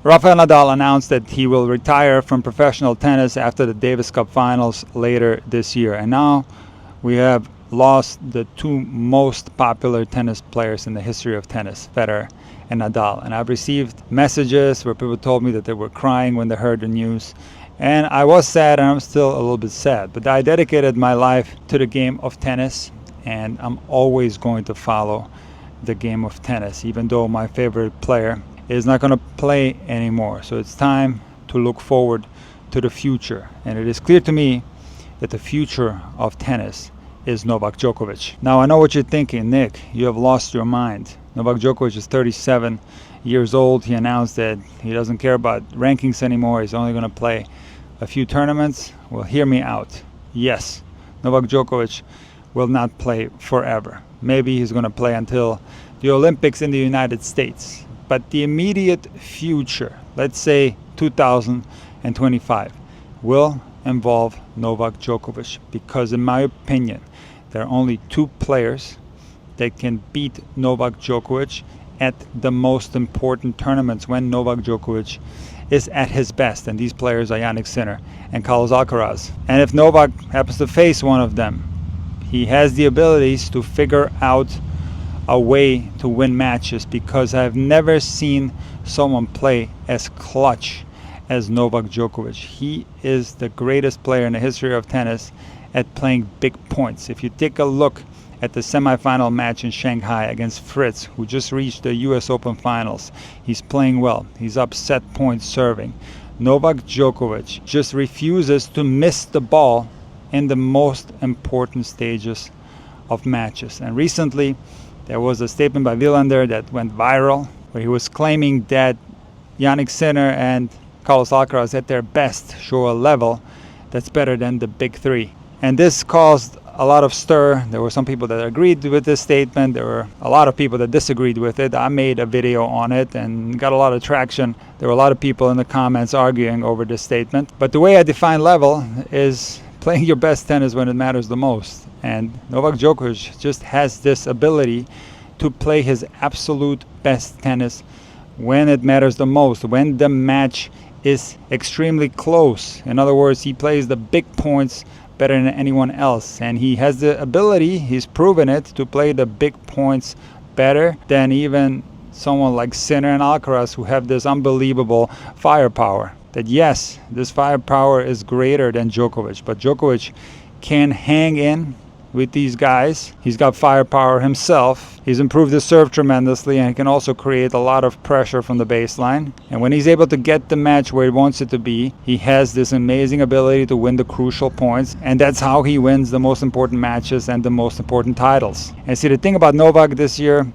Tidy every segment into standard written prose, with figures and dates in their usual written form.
Rafael Nadal announced that he will retire from professional tennis after the Davis Cup finals later this year. And now we have lost the two most popular tennis players in the history of tennis, Federer and Nadal. And I've received messages where people told me that they were crying when they heard the news. And I was sad, and I'm still a little bit sad. But I dedicated my life to the game of tennis, and I'm always going to follow the game of tennis, even though my favorite player is not going to play anymore. So it's time to look forward to the future. And it is clear to me that the future of tennis is Novak Djokovic. Now I know what you're thinking, Nick, you have lost your mind. Novak Djokovic is 37 years old. He announced that he doesn't care about rankings anymore. He's only going to play a few tournaments. Well, hear me out. Yes, Novak Djokovic will not play forever. Maybe he's going to play until the Olympics in the United States. But the immediate future, let's say 2025, will involve Novak Djokovic, because in my opinion, there are only two players that can beat Novak Djokovic at the most important tournaments when Novak Djokovic is at his best. And these players are Jannik Sinner and Carlos Alcaraz. And if Novak happens to face one of them, he has the abilities to figure out a way to win matches, because I've never seen someone play as clutch as Novak Djokovic. He is the greatest player in the history of tennis at playing big points. If you take a look at the semifinal match in Shanghai against Fritz, who just reached the US Open finals, he's playing well. He's up set points serving. Novak Djokovic just refuses to miss the ball in the most important stages of matches. And recently, there was a statement by Wilander that went viral, where he was claiming that Jannik Sinner and Carlos Alcaraz at their best show a level that's better than the big three. And this caused a lot of stir. There were some people that agreed with this statement. There were a lot of people that disagreed with it. I made a video on it and got a lot of traction. There were a lot of people in the comments arguing over this statement. But the way I define level is playing your best tennis when it matters the most. And Novak Djokovic just has this ability to play his absolute best tennis when it matters the most, when the match is extremely close. In other words, he plays the big points better than anyone else. And he has the ability, he's proven it, to play the big points better than even someone like Sinner and Alcaraz, who have this unbelievable firepower. That yes, this firepower is greater than Djokovic, but Djokovic can hang in with these guys. He's got firepower himself. He's improved his serve tremendously, and he can also create a lot of pressure from the baseline. And when he's able to get the match where he wants it to be, he has this amazing ability to win the crucial points, and that's how he wins the most important matches and the most important titles. And see, the thing about Novak this year,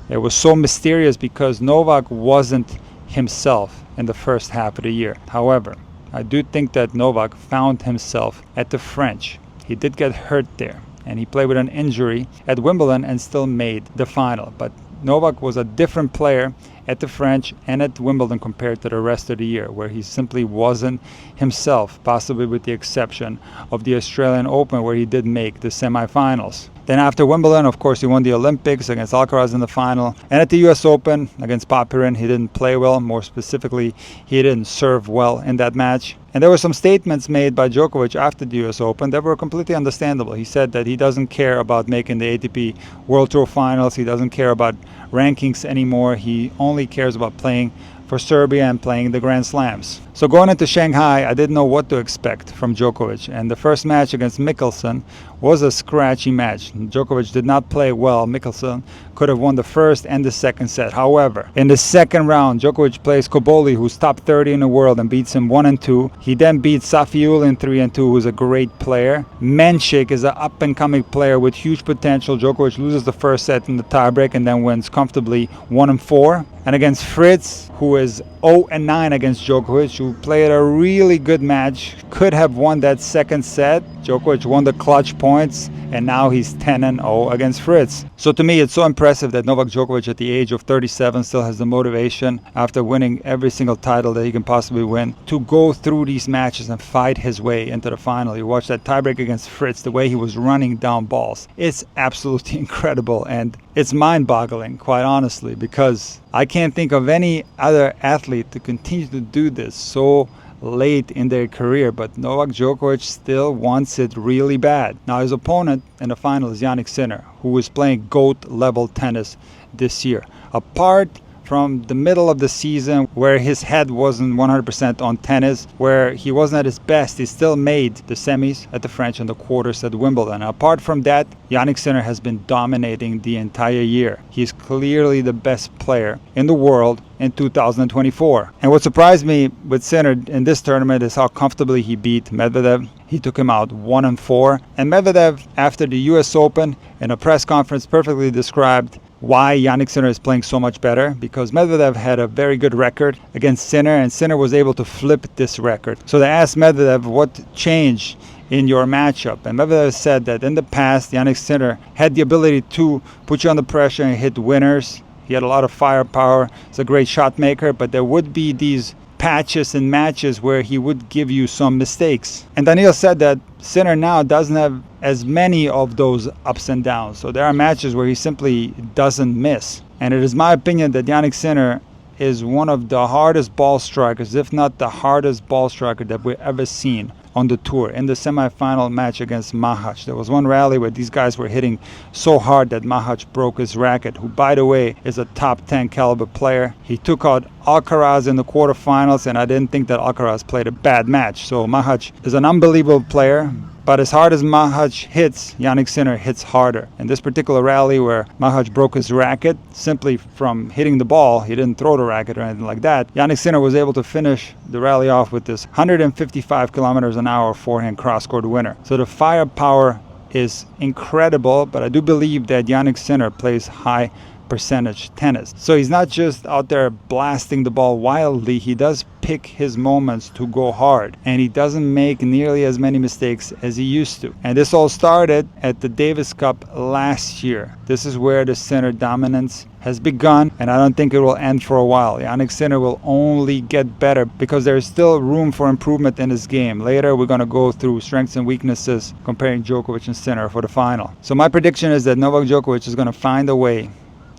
it was so mysterious because Novak wasn't himself in the first half of the year. However, I do think that Novak found himself at the French. He did get hurt there, and he played with an injury at Wimbledon and still made the final. But Novak was a different player at the French and at Wimbledon compared to the rest of the year, where he simply wasn't himself, possibly with the exception of the Australian Open, where he did make the semifinals. Then after Wimbledon, of course, he won the Olympics against Alcaraz in the final. And at the US Open against Papirin, he didn't play well. More specifically, he didn't serve well in that match. And there were some statements made by Djokovic after the US Open that were completely understandable. He said that he doesn't care about making the ATP World Tour finals. He doesn't care about rankings anymore. He only cares about playing for Serbia and playing the Grand Slams. So going into Shanghai, I didn't know what to expect from Djokovic. And the first match against Mickelson was a scratchy match. Djokovic did not play well. Mickelson could have won the first and the second set. However, in the second round, Djokovic plays Cobolli, who's top 30 in the world, and beats him 1-2. He then beats Safiullin 3-2, who's a great player. Menchik is an up-and-coming player with huge potential. Djokovic loses the first set in the tiebreak and then wins comfortably 1-4. And against Fritz, who is 0-9 against Djokovic, who played a really good match, could have won that second set. Djokovic won the clutch points, and now he's 10-0 against Fritz. So to me, it's so impressive that Novak Djokovic at the age of 37 still has the motivation, after winning every single title that he can possibly win, to go through these matches and fight his way into the final. You watch that tiebreak against Fritz, the way he was running down balls. It's absolutely incredible, and it's mind-boggling, quite honestly, because I can't think of any other athlete to continue to do this so late in their career, but Novak Djokovic still wants it really bad. Now his opponent in the final is Jannik Sinner, who is playing GOAT level tennis this year. Apart from the middle of the season where his head wasn't 100% on tennis, where he wasn't at his best, he still made the semis at the French and the quarters at Wimbledon. Apart from that, Jannik Sinner has been dominating the entire year. He's clearly the best player in the world in 2024. And what surprised me with Sinner in this tournament is how comfortably he beat Medvedev. He took him out 1-4. And Medvedev, after the US Open, in a press conference, perfectly described why Jannik Sinner is playing so much better, because Medvedev had a very good record against Sinner, and Sinner was able to flip this record. So they asked Medvedev, what changed in your matchup? And Medvedev said that in the past, Jannik Sinner had the ability to put you under pressure and hit winners. He had a lot of firepower. He's a great shot maker, but there would be these patches and matches where he would give you some mistakes. And Daniil said that Sinner now doesn't have as many of those ups and downs. So there are matches where he simply doesn't miss. And it is my opinion that Jannik Sinner is one of the hardest ball strikers, if not the hardest ball striker that we've ever seen on the tour. In the semifinal match against Mahac, there was one rally where these guys were hitting so hard that Mahac broke his racket, who, by the way, is a top 10 caliber player. He took out Alcaraz in the quarterfinals, and I didn't think that Alcaraz played a bad match. So Mahac is an unbelievable player, but as hard as Mahac hits, Jannik Sinner hits harder. In this particular rally where Mahac broke his racket simply from hitting the ball, he didn't throw the racket or anything like that, Jannik Sinner was able to finish the rally off with this 155 kilometers an hour forehand cross-court winner. So the firepower is incredible, but I do believe that Jannik Sinner plays high percentage tennis. So he's not just out there blasting the ball wildly, he does pick his moments to go hard, and he doesn't make nearly as many mistakes as he used to. And this all started at the Davis Cup last year. This is where the Sinner dominance has begun, and I don't think it will end for a while. Jannik Sinner will only get better because there is still room for improvement in his game. Later we're going to go through strengths and weaknesses comparing Djokovic and Sinner for the final. So my prediction is that Novak Djokovic is going to find a way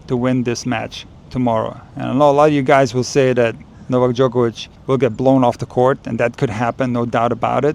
to win this match tomorrow. And I know a lot of you guys will say that Novak Djokovic will get blown off the court, and that could happen, no doubt about it.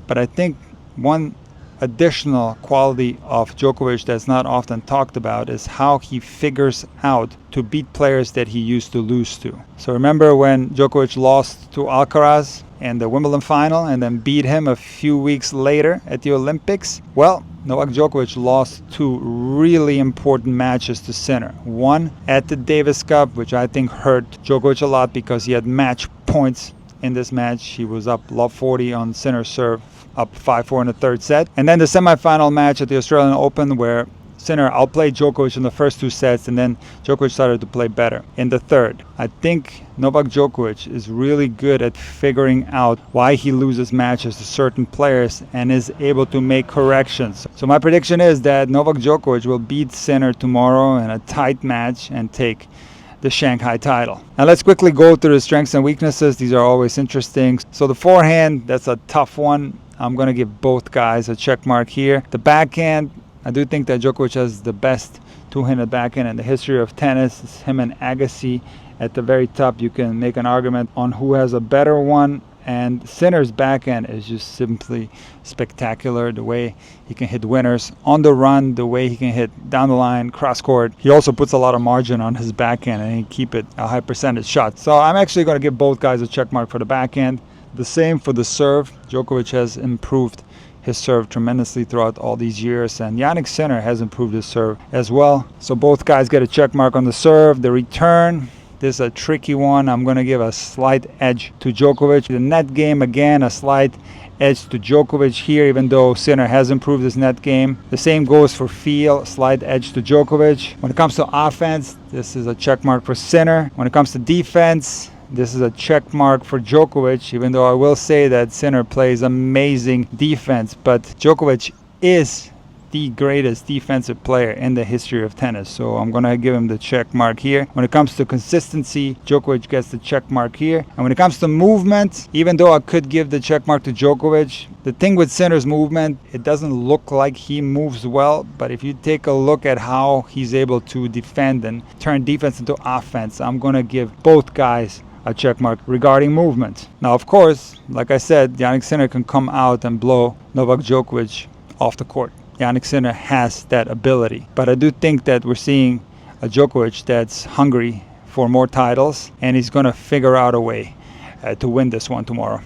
But I think one additional quality of Djokovic that's not often talked about is how he figures out to beat players that he used to lose to. So remember when Djokovic lost to Alcaraz in the Wimbledon final and then beat him a few weeks later at the Olympics? Well, Novak Djokovic lost two really important matches to Sinner. One at the Davis Cup, which I think hurt Djokovic a lot because he had match points in this match. He was up love 40 on Sinner's serve, up 5-4 in the third set. And then the semifinal match at the Australian Open where Sinner outplayed Djokovic in the first two sets, and then Djokovic started to play better in the third. I think Novak Djokovic is really good at figuring out why he loses matches to certain players and is able to make corrections. So my prediction is that Novak Djokovic will beat Sinner tomorrow in a tight match and take the Shanghai title. Now let's quickly go through the strengths and weaknesses. These are always interesting. So the forehand, that's a tough one. I'm going to give both guys a check mark here. The backhand, I do think that Djokovic has the best two-handed backhand in the history of tennis. It's him and Agassi at the very top. You can make an argument on who has a better one. And Sinner's backhand is just simply spectacular. The way he can hit winners on the run, the way he can hit down the line, cross court. He also puts a lot of margin on his backhand and he keep it a high percentage shot. So I'm actually going to give both guys a check mark for the backhand. The same for the serve. Djokovic has improved his serve tremendously throughout all these years, and Jannik Sinner has improved his serve as well. So both guys get a check mark on the serve. The return, this is a tricky one. I'm going to give a slight edge to Djokovic. The net game, again, a slight edge to Djokovic here, even though Sinner has improved his net game. The same goes for feel, slight edge to Djokovic. When it comes to offense, this is a check mark for Sinner. When it comes to defense, this is a check mark for Djokovic, even though I will say that Sinner plays amazing defense, but Djokovic is the greatest defensive player in the history of tennis. So I'm going to give him the check mark here. When it comes to consistency, Djokovic gets the check mark here. And when it comes to movement, even though I could give the check mark to Djokovic, the thing with Sinner's movement, it doesn't look like he moves well, but if you take a look at how he's able to defend and turn defense into offense, I'm going to give both guys a check mark regarding movement. Now, of course, like I said, Jannik Sinner can come out and blow Novak Djokovic off the court. Jannik Sinner has that ability. But I do think that we're seeing a Djokovic that's hungry for more titles, and he's going to figure out a way to win this one tomorrow.